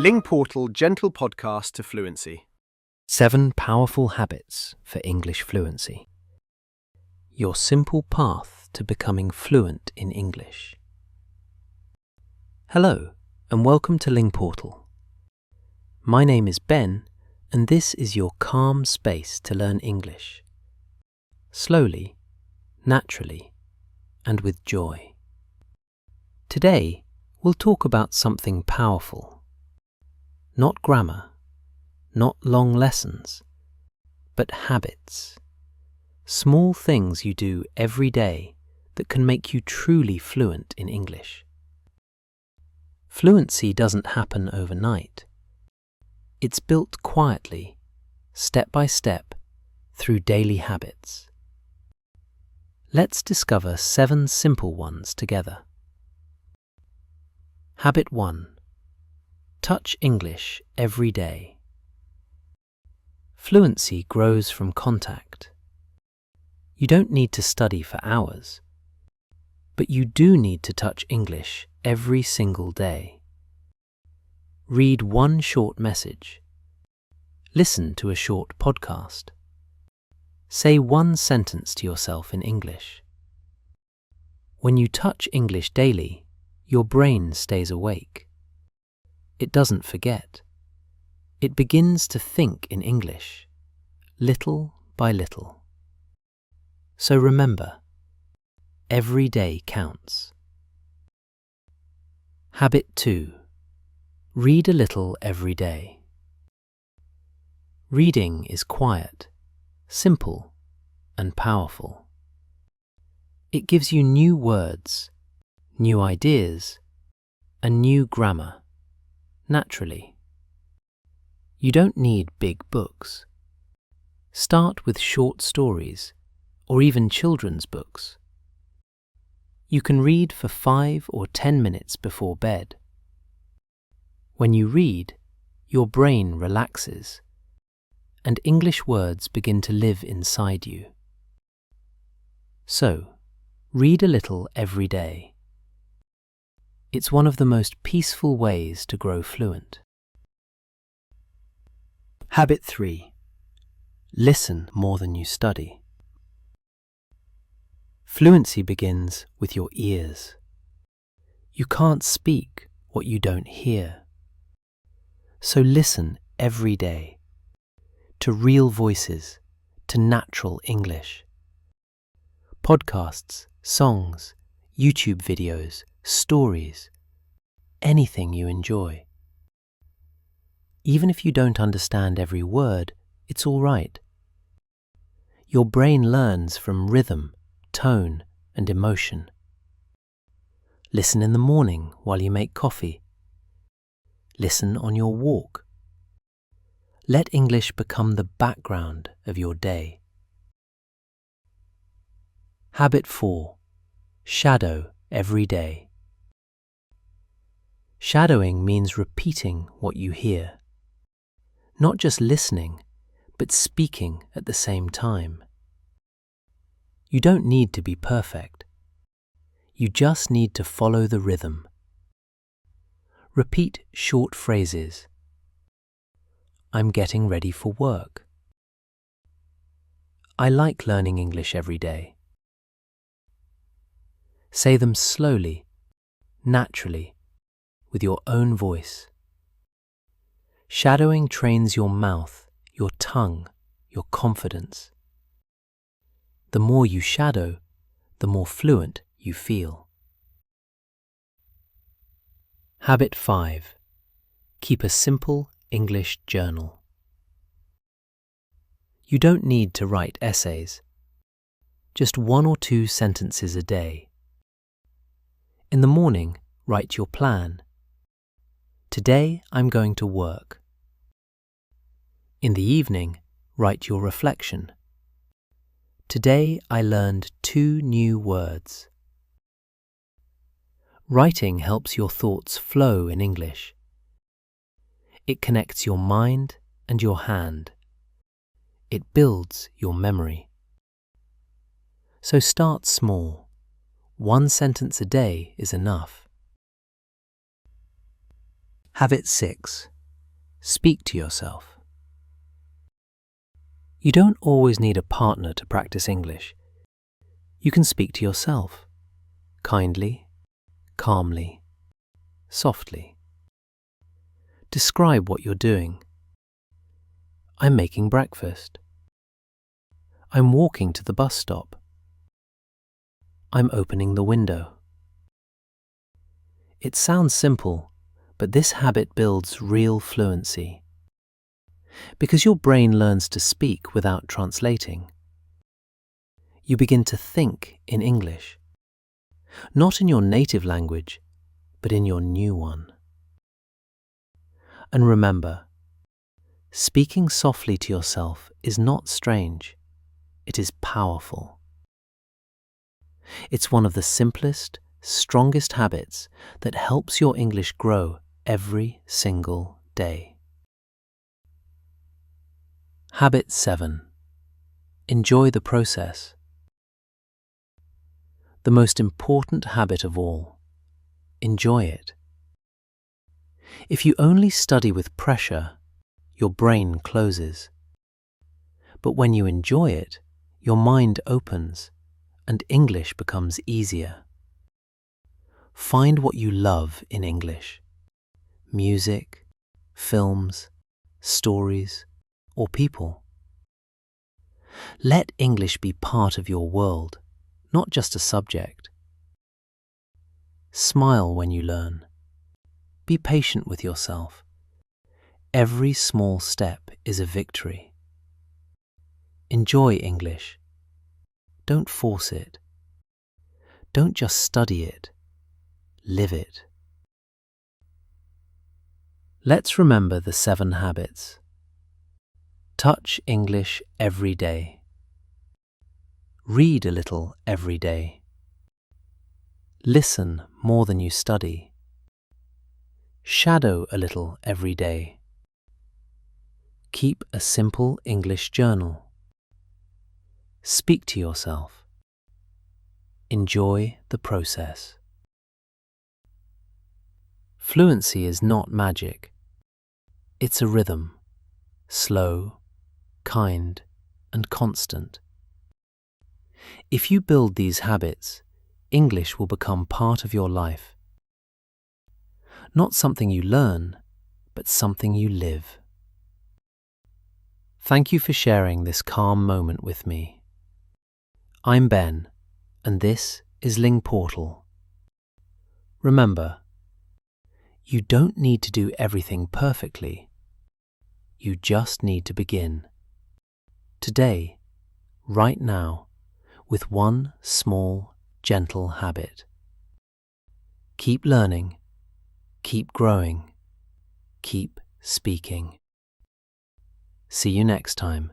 Ling Portal Gentle Podcast to Fluency. 7 Powerful Habits for English Fluency. Your simple path to becoming fluent in English. Hello, and welcome to Ling Portal. My name is Ben, and this is your calm space to learn English. Slowly, naturally, and with joy. Today, we'll talk about something powerful. Not grammar, not long lessons, but habits. Small things you do every day that can make you truly fluent in English. Fluency doesn't happen overnight. It's built quietly, step by step, through daily habits. Let's discover 7 simple ones together. Habit 1. Touch English every day. Fluency grows from contact. You don't need to study for hours, but you do need to touch English every single day. Read one short message. Listen to a short podcast. Say one sentence to yourself in English. When you touch English daily, your brain stays awake. It doesn't forget. It begins to think in English, little by little. So remember, every day counts. Habit 2. Read a little every day. Reading is quiet, simple, and powerful. It gives you new words, new ideas, and new grammar. Naturally. You don't need big books. Start with short stories or even children's books. You can read for 5 or 10 minutes before bed. When you read, your brain relaxes and English words begin to live inside you. So, read a little every day. It's one of the most peaceful ways to grow fluent. Habit 3. Listen more than you study. Fluency begins with your ears. You can't speak what you don't hear. So listen every day to real voices, to natural English. Podcasts, songs, YouTube videos, stories, anything you enjoy. Even if you don't understand every word, it's all right. Your brain learns from rhythm, tone, and emotion. Listen in the morning while you make coffee. Listen on your walk. Let English become the background of your day. Habit 4. Shadow every day. Shadowing means repeating what you hear. Not just listening, but speaking at the same time. You don't need to be perfect. You just need to follow the rhythm. Repeat short phrases. I'm getting ready for work. I like learning English every day. Say them slowly, naturally, with your own voice. Shadowing trains your mouth, your tongue, your confidence. The more you shadow, the more fluent you feel. Habit 5. Keep a simple English journal. You don't need to write essays. Just 1 or 2 sentences a day. In the morning, write your plan. Today I'm going to work. In the evening, write your reflection. Today I learned 2 new words. Writing helps your thoughts flow in English. It connects your mind and your hand. It builds your memory. So start small. 1 sentence a day is enough. Habit 6. Speak to yourself. You don't always need a partner to practice English. You can speak to yourself, kindly, calmly, softly. Describe what you're doing. I'm making breakfast. I'm walking to the bus stop. I'm opening the window. It sounds simple, but this habit builds real fluency. Because your brain learns to speak without translating. You begin to think in English, not in your native language, but in your new one. And remember, speaking softly to yourself is not strange, it is powerful. It's one of the simplest, strongest habits that helps your English grow every single day. Habit 7. Enjoy the process. The most important habit of all. Enjoy it. If you only study with pressure, your brain closes. But when you enjoy it, your mind opens and English becomes easier. Find what you love in English. Music, films, stories, or people. Let English be part of your world, not just a subject. Smile when you learn. Be patient with yourself. Every small step is a victory. Enjoy English. Don't force it. Don't just study it. Live it. Let's remember the 7 habits. Touch English every day. Read a little every day. Listen more than you study. Shadow a little every day. Keep a simple English journal. Speak to yourself. Enjoy the process. Fluency is not magic. It's a rhythm, slow, kind, and constant. If you build these habits, English will become part of your life. Not something you learn, but something you live. Thank you for sharing this calm moment with me. I'm Ben, and this is Ling Portal. Remember, you don't need to do everything perfectly. You just need to begin. Today, right now, with one small, gentle habit. Keep learning, keep growing, keep speaking. See you next time.